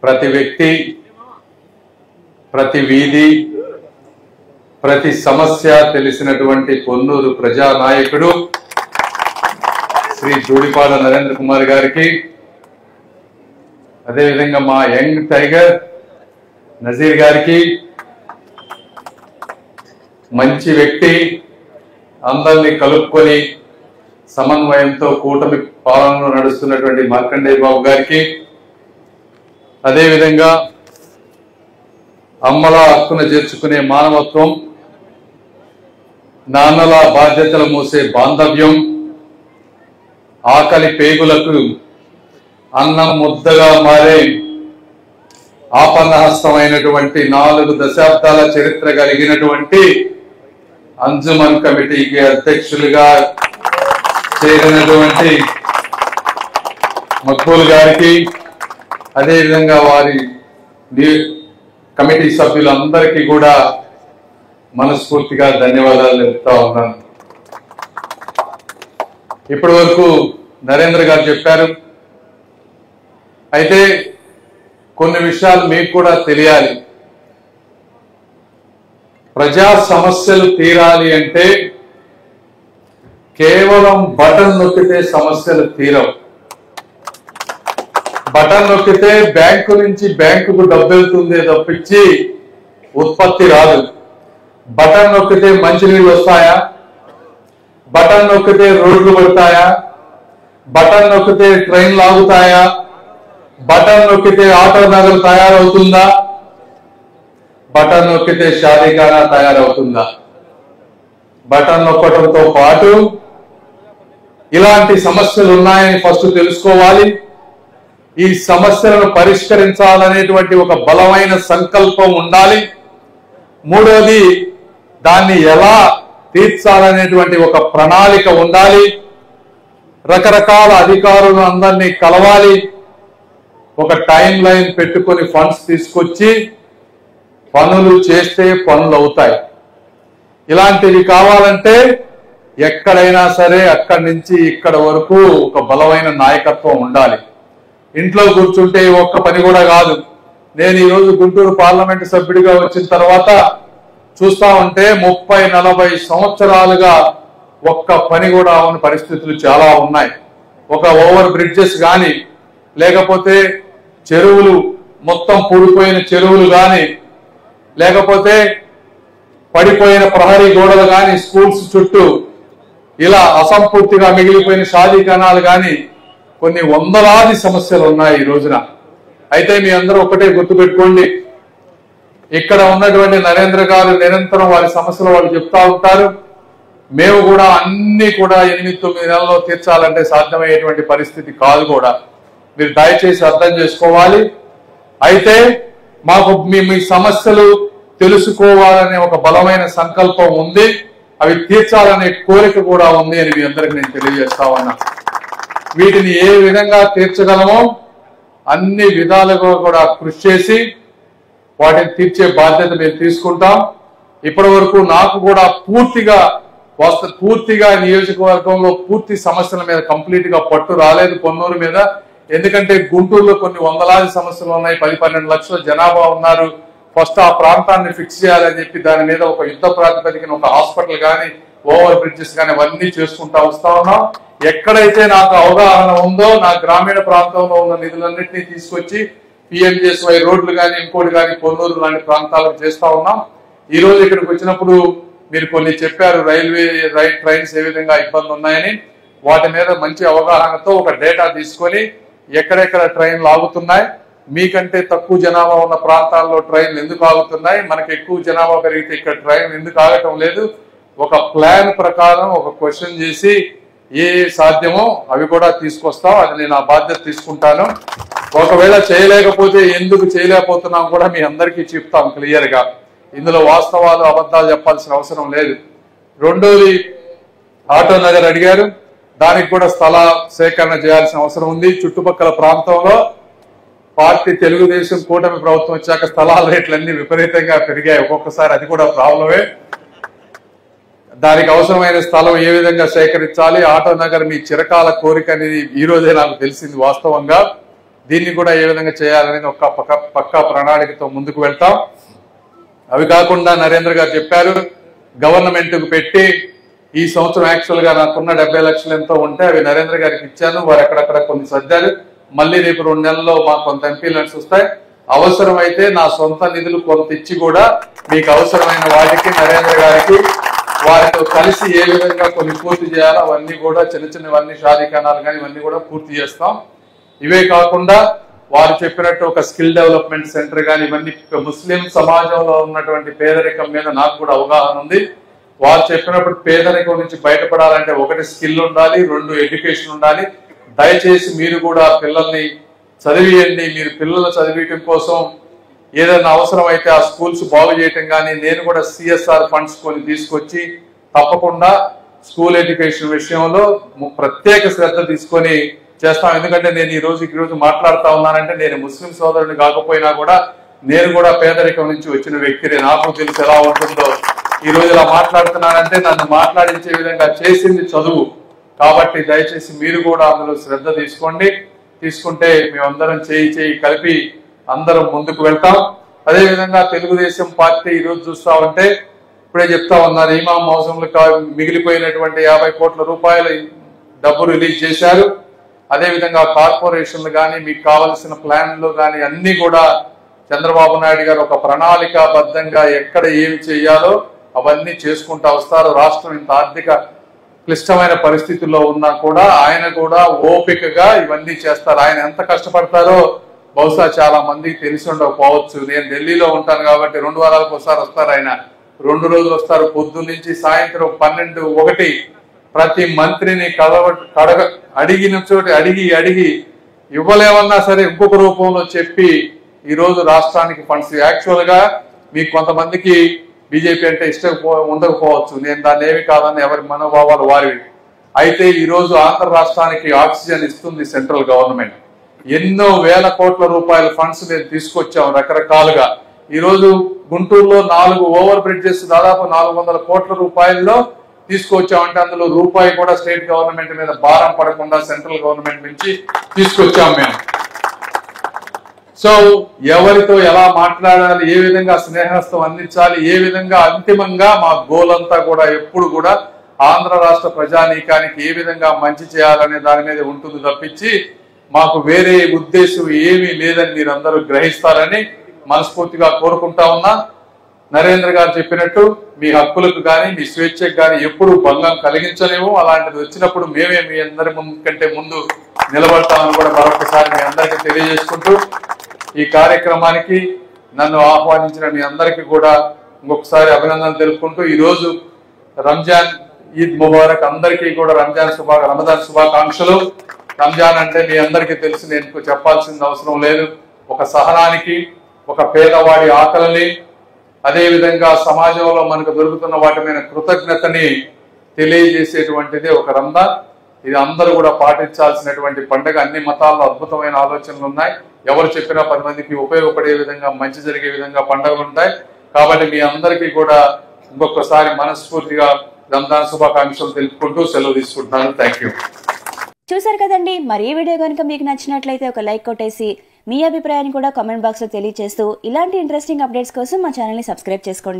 ప్రతి వ్యక్తి, ప్రతి వీధి, ప్రతి సమస్య తెలిసినటువంటి పొన్నూరు ప్రజానాయకుడు శ్రీ జూడిపాల నరేంద్ర కుమార్ గారికి, అదేవిధంగా మా యంగ్ టైగర్ నజీర్ గారికి, మంచి వ్యక్తి, అందరినీ కలుపుకొని సమన్వయంతో కూటమి పాలనలో నడుస్తున్నటువంటి మార్కండేయ బాబు గారికి, అదేవిధంగా అమ్మల హక్కును చేర్చుకునే మానవత్వం, నాన్నల బాధ్యతలు మోసే బాంధవ్యం, ఆకలి పేగులకు అన్నం ముద్దగా మారే ఆపన్నహస్తమైనటువంటి 4 దశాబ్దాల చరిత్ర కలిగినటువంటి అంజుమన్ కమిటీకి అధ్యక్షులుగా చేరినటువంటి మక్బూల్ గారికి, అదేవిధంగా వారి కమిటీ సభ్యులందరికీ కూడా మనస్ఫూర్తిగా ధన్యవాదాలు చెప్తా ఉన్నాను. ఇప్పటి వరకు నరేంద్ర గారు చెప్పారు. అయితే కొన్ని విషయాలు మీకు కూడా తెలియాలి. ప్రజా సమస్యలు తీరాలి అంటే కేవలం బటన్ నొక్కితే సమస్యలు తీరవు. బటన్ నొక్కితే బ్యాంకు నుంచి బ్యాంకుకు డబ్బు వెళ్తుందే తప్పించి ఉత్పత్తి రాదు. బటన్ నొక్కితే మంచినీళ్ళు వస్తాయా? బటన్ నొక్కితే రోడ్లు పడతాయా? బటన్ నొక్కితే ట్రైన్లు ఆగుతాయా? బటన్ నొక్కితే ఆటో నగలు తయారవుతుందా? బటన్ నొక్కితే షాదీఖానా తయారవుతుందా? బటన్ నొక్కడంతో పాటు ఇలాంటి సమస్యలు ఉన్నాయని ఫస్ట్ తెలుసుకోవాలి. ఈ సమస్యలను పరిష్కరించాలనేటువంటి ఒక బలమైన సంకల్పం ఉండాలి. మూడోది, దాన్ని ఎలా తీర్చాలనేటువంటి ఒక ప్రణాళిక ఉండాలి. రకరకాల అధికారులు అందరినీ కలవాలి. ఒక టైం లైన్ పెట్టుకొని ఫండ్స్ తీసుకొచ్చి పనులు చేస్తే పనులు అవుతాయి. ఇలాంటివి కావాలంటే ఎక్కడైనా సరే అక్కడి నుంచి ఇక్కడ వరకు ఒక బలమైన నాయకత్వం ఉండాలి. ఇంట్లో కూర్చుంటే ఒక్క పని కూడా కాదు. నేను ఈరోజు గుంటూరు పార్లమెంటు సభ్యుడిగా వచ్చిన తర్వాత చూస్తా ఉంటే 30-40 సంవత్సరాలుగా ఒక్క పని కూడా అవని పరిస్థితులు చాలా ఉన్నాయి. ఒక ఓవర్ బ్రిడ్జెస్ కానీ, లేకపోతే చెరువులు మొత్తం పూడిపోయిన చెరువులు కానీ, లేకపోతే పడిపోయిన ప్రహరీ గోడలు కానీ, స్కూల్స్ చుట్టూ ఇలా అసంపూర్తిగా మిగిలిపోయిన షాదీఖానాలు కానీ, కొన్ని వందలాది సమస్యలు ఉన్నాయి ఈ రోజున. అయితే మీ అందరూ ఒకటే గుర్తుపెట్టుకోండి, ఇక్కడ ఉన్నటువంటి నరేంద్ర గారు నిరంతరం వారి సమస్యలు వాళ్ళు చెప్తా ఉంటారు. మేము కూడా అన్ని కూడా 8-9 నెలల్లో తీర్చాలంటే సాధ్యమయ్యేటువంటి పరిస్థితి కాదు కూడా. మీరు దయచేసి అర్థం చేసుకోవాలి. అయితే మాకు మీ సమస్యలు తెలుసుకోవాలనే ఒక బలమైన సంకల్పం ఉంది. అవి తీర్చాలనే కోరిక కూడా ఉంది అని మీ అందరికి నేను తెలియజేస్తా ఉన్నా. వీటిని ఏ విధంగా తీర్చగలమో అన్ని విధాలుగా కూడా కృషి చేసి వాటిని తీర్చే బాధ్యత మేము తీసుకుంటాం. ఇప్పటి వరకు నాకు కూడా పూర్తిగా నియోజకవర్గంలో పూర్తి సమస్యల మీద కంప్లీట్ గా పట్టు రాలేదు పొన్నూరు మీద. ఎందుకంటే గుంటూరులో కొన్ని వందలాది సమస్యలు ఉన్నాయి. 10-12 లక్షల జనాభా ఉన్నారు. ఫస్ట్ ఆ ప్రాంతాన్ని ఫిక్స్ చేయాలని చెప్పి దాని మీద ఒక యుద్ధ ప్రాతిపదికన ఒక హాస్పిటల్ కానీ, ఓవర్ బ్రిడ్జెస్ కానీ అవన్నీ చేసుకుంటా వస్తా ఉన్నాం. ఎక్కడైతే నాకు అవగాహన ఉందో నా గ్రామీణ ప్రాంతంలో ఉన్న నిధులన్నింటినీ తీసుకొచ్చి PMJSY రోడ్లు కానీ, ఇంకోటి కానీ పొన్నూరు లాంటి ప్రాంతాలకు చేస్తా ఉన్నాం. ఈ రోజు ఇక్కడికి వచ్చినప్పుడు మీరు కొన్ని చెప్పారు, ట్రైన్స్ ఏ విధంగా ఇబ్బంది ఉన్నాయని. వాటి మీద మంచి అవగాహనతో ఒక డేటా తీసుకొని ఎక్కడెక్కడ ట్రైన్లు ఆగుతున్నాయి, మీకంటే తక్కువ జనాభా ఉన్న ప్రాంతాల్లో ట్రైన్లు ఎందుకు ఆగుతున్నాయి, మనకి ఎక్కువ జనాభా పెరిగితే ఇక్కడ ట్రైన్ ఎందుకు ఆగటం లేదు, ఒక ప్లాన్ ప్రకారం ఒక క్వశ్చన్ చేసి ఏ సాధ్యమో అవి కూడా తీసుకొస్తాం. అది నేను ఆ బాధ్యత తీసుకుంటాను. ఒకవేళ చేయలేకపోతే ఎందుకు చేయలేకపోతున్నాం కూడా మీ అందరికీ చెప్తాం క్లియర్ గా. ఇందులో వాస్తవాలు అబద్ధాలు చెప్పాల్సిన అవసరం లేదు. రెండోది, ఆటో నగర్ అడిగారు, దానికి కూడా స్థల సేకరణ చేయాల్సిన అవసరం ఉంది. చుట్టుపక్కల ప్రాంతంలో పార్టీ తెలుగుదేశం కూటమి ప్రభుత్వం వచ్చాక స్థలాల రేట్లన్నీ విపరీతంగా పెరిగాయి. ఒక్కొక్కసారి అది కూడా ప్రాబ్లమే. దానికి అవసరమైన స్థలం ఏ విధంగా సేకరించాలి, ఆటో నగర్ మీ చిరకాల కోరిక అనేది ఈ రోజే నాకు తెలిసింది వాస్తవంగా. దీన్ని కూడా ఏ విధంగా చేయాలనేది ఒక పక్కా ప్రణాళికతో ముందుకు వెళ్తాం. అవి కాకుండా నరేంద్ర గారు చెప్పారు గవర్నమెంట్కు పెట్టి ఈ సంవత్సరం యాక్చువల్గా నాకున్న 70 లక్షలు ఎంతో ఉంటే అవి నరేంద్ర గారికి ఇచ్చాను. వారు ఎక్కడక్కడ కొన్ని సర్దారు. మళ్ళీ రేపు 2 నెలల్లో మాకు కొంత ఎంపీ ల్యాండ్స్ వస్తాయి. అవసరమైతే నా సొంత నిధులు కొంత ఇచ్చి కూడా మీకు అవసరమైన వాటికి నరేంద్ర గారికి వారితో కలిసి ఏ విధంగా కొన్ని పూర్తి చేయాలో అవన్నీ కూడా చిన్నవన్నీ షాదీఖానాలు కానీ ఇవన్నీ కూడా పూర్తి చేస్తాం. ఇవే కాకుండా వారు చెప్పినట్టు ఒక స్కిల్ డెవలప్మెంట్ సెంటర్ కానీ ఇవన్నీ ముస్లిం సమాజంలో ఉన్నటువంటి పేదరికం మీద నాకు కూడా అవగాహన ఉంది. వారు చెప్పినప్పుడు పేదరికం నుంచి బయటపడాలంటే 1 స్కిల్ ఉండాలి, 2 ఎడ్యుకేషన్ ఉండాలి. దయచేసి మీరు కూడా పిల్లల్ని చదివియండి. మీరు పిల్లలు చదివించడం కోసం ఏదైనా అవసరం అయితే ఆ స్కూల్స్ బాగు చేయటం కానీ నేను కూడా CSR ఫండ్స్ కొన్ని తీసుకొచ్చి తప్పకుండా స్కూల్ ఎడ్యుకేషన్ విషయంలో ప్రత్యేక శ్రద్ధ తీసుకొని చేస్తాం. ఎందుకంటే నేను ఈరోజు మాట్లాడుతా ఉన్నానంటే నేను ముస్లిం సోదరుని కాకపోయినా కూడా నేను కూడా పేదరికం నుంచి వచ్చిన వ్యక్తిని. నాకు తెలుసు ఎలా ఉంటుందో. ఈ రోజు ఇలా మాట్లాడుతున్నానంటే నన్ను మాట్లాడించే విధంగా చేసింది చదువు. కాబట్టి దయచేసి మీరు కూడా అందులో శ్రద్ధ తీసుకుంటే మేమందరం చేయి కలిపి అందరం ముందుకు వెళ్తాం. అదేవిధంగా తెలుగుదేశం పార్టీ ఈరోజు చూస్తా ఉంటే ఇప్పుడే చెప్తా ఉన్నారు ఇమాం మౌజంలో మిగిలిపోయినటువంటి 50 కోట్ల రూపాయల డబ్బు రిలీజ్ చేశారు. అదేవిధంగా కార్పొరేషన్లు కానీ మీకు కావలసిన ప్లాన్లు కానీ అన్ని కూడా చంద్రబాబు నాయుడు గారు ఒక ప్రణాళికాబద్ధంగా ఎక్కడ ఏమి చేయాలో అవన్నీ చేసుకుంటా వస్తారు. రాష్ట్రం ఇంత ఆర్థిక క్లిష్టమైన పరిస్థితుల్లో ఉన్నా కూడా ఆయన కూడా ఓపికగా ఇవన్నీ చేస్తారు. ఆయన ఎంత కష్టపడతారో బహుశా చాలా మందికి తెలిసి ఉండకపోవచ్చు. నేను ఢిల్లీలో ఉంటాను కాబట్టి 2 వారాలకు ఒకసారి వస్తారు. ఆయన 2 రోజులు వస్తారు. పొద్దున్న నుంచి సాయంత్రం 12, 1 ప్రతి మంత్రిని అడిగిన చోటి అడిగి ఇవ్వలేమన్నా సరే ఇంకొక రూపంలో చెప్పి ఈరోజు రాష్ట్రానికి ఫండ్స్ యాక్చువల్ గా మీకు కొంతమందికి బీజేపీ అంటే ఇష్టం ఉండకపోవచ్చు. నేను దాన్ని ఏమి కాదని ఎవరి మనోభావాలు వారివి. అయితే ఈరోజు ఆంధ్ర రాష్ట్రానికి ఆక్సిజన్ ఇస్తుంది సెంట్రల్ గవర్నమెంట్. ఎన్నో వేల కోట్ల రూపాయల ఫండ్స్ మేము తీసుకొచ్చాం రకరకాలుగా. ఈరోజు గుంటూరులో 4 ఓవర్ బ్రిడ్జెస్ దాదాపు 400 కోట్ల రూపాయల్లో తీసుకొచ్చామంటే అందులో రూపాయి కూడా స్టేట్ గవర్నమెంట్ మీద భారం పడకుండా సెంట్రల్ గవర్నమెంట్ నుంచి తీసుకొచ్చాం మేము. సో ఎవరితో ఎలా మాట్లాడాలి, ఏ విధంగా స్నేహస్తం అందించాలి, ఏ విధంగా అంతిమంగా మా గోల్ అంతా కూడా ఎప్పుడు కూడా ఆంధ్ర రాష్ట్ర ప్రజానీకానికి ఏ విధంగా మంచి చేయాలనే దాని మీద ఉంటుంది తప్పించి మాకు వేరే ఉద్దేశం ఏమీ లేదని మీరందరూ గ్రహిస్తారని మనస్ఫూర్తిగా కోరుకుంటా ఉన్నా. నరేంద్ర గారు చెప్పినట్టు మీ హక్కులకు కానీ మీ స్వేచ్ఛకు కానీ ఎప్పుడు భంగం కలిగించలేము. అలాంటిది వచ్చినప్పుడు మేమే మీ అందరి కంటే ముందు నిలబడతామని కూడా మరొకసారి మీ అందరికీ తెలియజేసుకుంటూ ఈ కార్యక్రమానికి నన్ను ఆహ్వానించిన మీ అందరికీ కూడా ఇంకొకసారి అభినందనలు తెలుపుకుంటూ ఈరోజు రంజాన్ ఈద్ ముబారక్ అందరికీ కూడా రమదాన్ శుభాకాంక్షలు. రంజాన్ అంటే మీ అందరికీ తెలిసి నేను చెప్పాల్సిన అవసరం లేదు. ఒక సహనానికి, ఒక పేదవాడి ఆకలిని, అదేవిధంగా సమాజంలో మనకు దొరుకుతున్న వాటి మీద కృతజ్ఞతని తెలియజేసేటువంటిది ఒక రంజాన్. ఇది అందరూ కూడా పాటించాల్సినటువంటి పండుగ. అన్ని మతాల్లో అద్భుతమైన ఆలోచనలు ఉన్నాయి. ఎవరు చెప్పినా 10 మందికి ఉపయోగపడే విధంగా మంచి జరిగే విధంగా పండుగలు ఉంటాయి. కాబట్టి మీ అందరికీ కూడా ఇంకొకసారి మనస్ఫూర్తిగా రంజాన్ శుభాకాంక్షలు తెలుపుకుంటూ సెలవు తీసుకుంటున్నాను. Thank you. చూసారు కదండి. మరి ఈ వీడియో కనుక మీకు నచ్చినట్లయితే ఒక లైక్ కొట్టేసి మీ అభిప్రాయాన్ని కూడా కామెంట్ బాక్స్ లో తెలియజేస్తూ ఇలాంటి ఇంట్రెస్టింగ్ అప్డేట్స్ కోసం మా ఛానల్ ని సబ్స్క్రైబ్ చేసుకోండి.